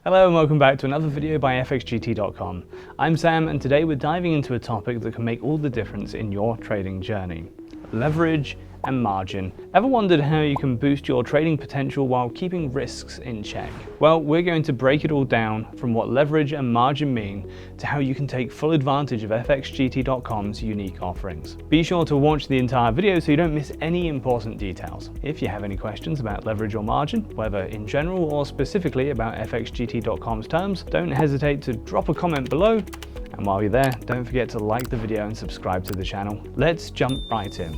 Hello and welcome back to another video by FXGT.com. I'm Sam and today we're diving into a topic that can make all the difference in your trading journey. Leverage and margin. Ever wondered how you can boost your trading potential while keeping risks in check? Well, we're going to break it all down from what leverage and margin mean to how you can take full advantage of FXGT.com's unique offerings. Be sure to watch the entire video so you don't miss any important details. If you have any questions about leverage or margin, whether in general or specifically about FXGT.com's terms, don't hesitate to drop a comment below. And while you're there, don't forget to like the video and subscribe to the channel. Let's jump right in.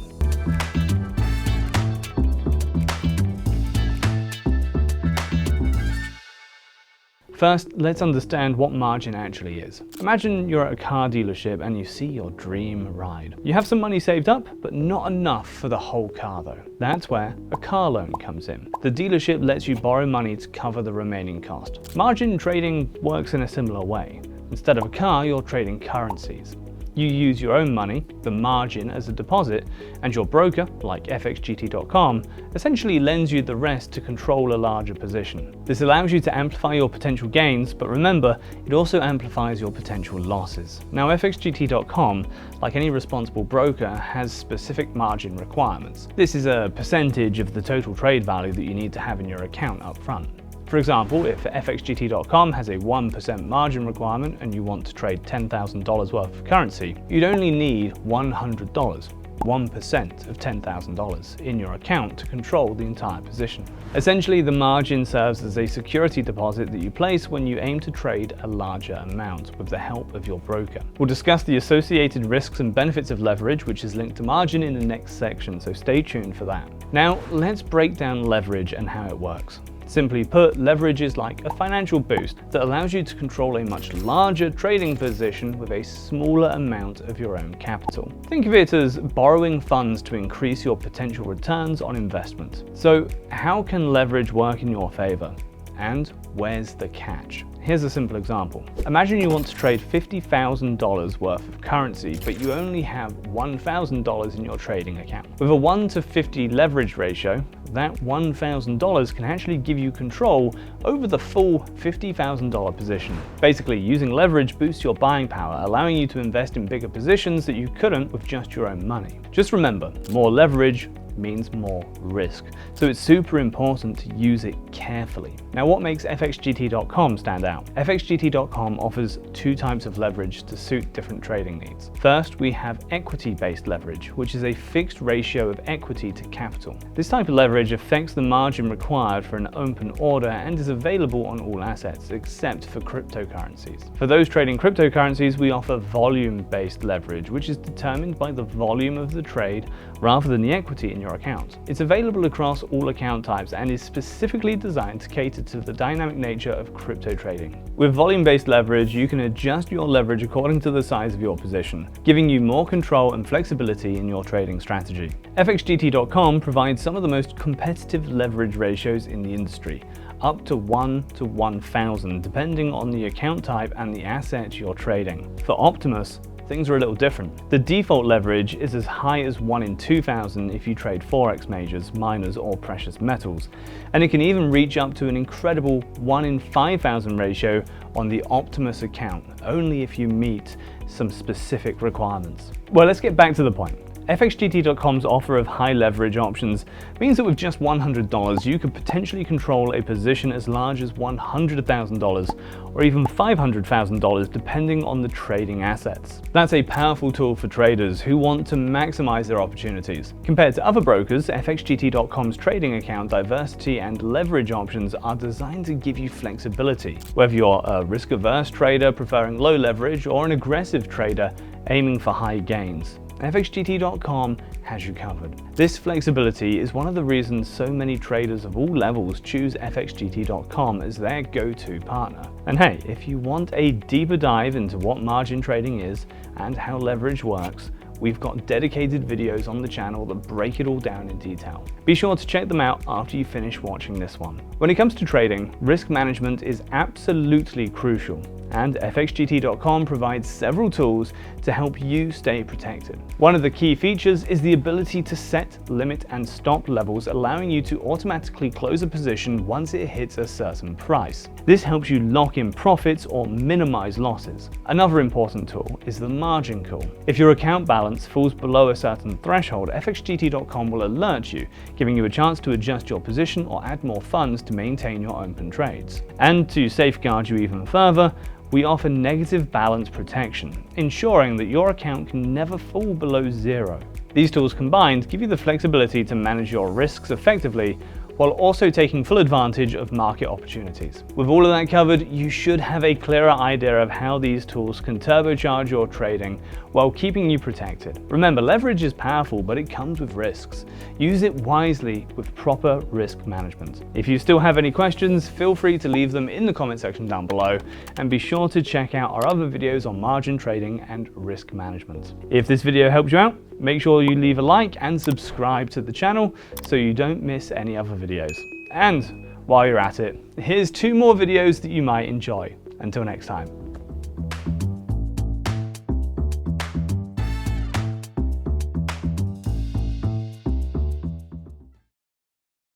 First, let's understand what margin actually is. Imagine you're at a car dealership and you see your dream ride. You have some money saved up, but not enough for the whole car though. That's where a car loan comes in. The dealership lets you borrow money to cover the remaining cost. Margin trading works in a similar way. Instead of a car, you're trading currencies. You use your own money, the margin, as a deposit, and your broker, like FXGT.com, essentially lends you the rest to control a larger position. This allows you to amplify your potential gains, but remember, it also amplifies your potential losses. Now, FXGT.com, like any responsible broker, has specific margin requirements. This is a percentage of the total trade value that you need to have in your account up front. For example, if FXGT.com has a 1% margin requirement and you want to trade $10,000 worth of currency, you'd only need $100, 1% of $10,000 in your account to control the entire position. Essentially, the margin serves as a security deposit that you place when you aim to trade a larger amount with the help of your broker. We'll discuss the associated risks and benefits of leverage, which is linked to margin, in the next section, so stay tuned for that. Now, let's break down leverage and how it works. Simply put, leverage is like a financial boost that allows you to control a much larger trading position with a smaller amount of your own capital. Think of it as borrowing funds to increase your potential returns on investment. So, how can leverage work in your favor? And where's the catch? Here's a simple example. Imagine you want to trade $50,000 worth of currency, but you only have $1,000 in your trading account. With a 1 to 50 leverage ratio, that $1,000 can actually give you control over the full $50,000 position. Basically, using leverage boosts your buying power, allowing you to invest in bigger positions that you couldn't with just your own money. Just remember, more leverage means more risk, so it's super important to use it carefully. Now, what makes FXGT.com stand out? FXGT.com offers two types of leverage to suit different trading needs. First, we have equity-based leverage, which is a fixed ratio of equity to capital. This type of leverage affects the margin required for an open order and is available on all assets except for cryptocurrencies. For those trading cryptocurrencies, we offer volume-based leverage, which is determined by the volume of the trade rather than the equity in your account. It's available across all account types and is specifically designed to cater to the dynamic nature of crypto trading. With volume-based leverage, you can adjust your leverage according to the size of your position, giving you more control and flexibility in your trading strategy. FXGT.com provides some of the most competitive leverage ratios in the industry, up to 1 to 1,000, depending on the account type and the asset you're trading. For Optimus, things are a little different. The default leverage is as high as 1 in 2,000 if you trade Forex majors, miners, or precious metals. And it can even reach up to an incredible 1 in 5,000 ratio on the Optimus account, only if you meet some specific requirements. Well, let's get back to the point. FXGT.com's offer of high leverage options means that with just $100, you could potentially control a position as large as $100,000 or even $500,000 depending on the trading assets. That's a powerful tool for traders who want to maximize their opportunities. Compared to other brokers, FXGT.com's trading account diversity and leverage options are designed to give you flexibility. Whether you're a risk-averse trader preferring low leverage or an aggressive trader aiming for high gains, FXGT.com has you covered. This flexibility is one of the reasons so many traders of all levels choose FXGT.com as their go-to partner. And hey, if you want a deeper dive into what margin trading is and how leverage works, we've got dedicated videos on the channel that break it all down in detail. Be sure to check them out after you finish watching this one. When it comes to trading, risk management is absolutely crucial. and FXGT.com provides several tools to help you stay protected. One of the key features is the ability to set, limit, and stop levels, allowing you to automatically close a position once it hits a certain price. This helps you lock in profits or minimize losses. Another important tool is the margin call. If your account balance falls below a certain threshold, FXGT.com will alert you, giving you a chance to adjust your position or add more funds to maintain your open trades. And to safeguard you even further, we offer negative balance protection, ensuring that your account can never fall below zero. These tools combined give you the flexibility to manage your risks effectively while also taking full advantage of market opportunities. With all of that covered, you should have a clearer idea of how these tools can turbocharge your trading while keeping you protected. Remember, leverage is powerful, but it comes with risks. Use it wisely with proper risk management. If you still have any questions, feel free to leave them in the comment section down below, and be sure to check out our other videos on margin trading and risk management. If this video helped you out, make sure you leave a like and subscribe to the channel so you don't miss any other videos. And while you're at it, here's 2 more videos that you might enjoy. Until next time.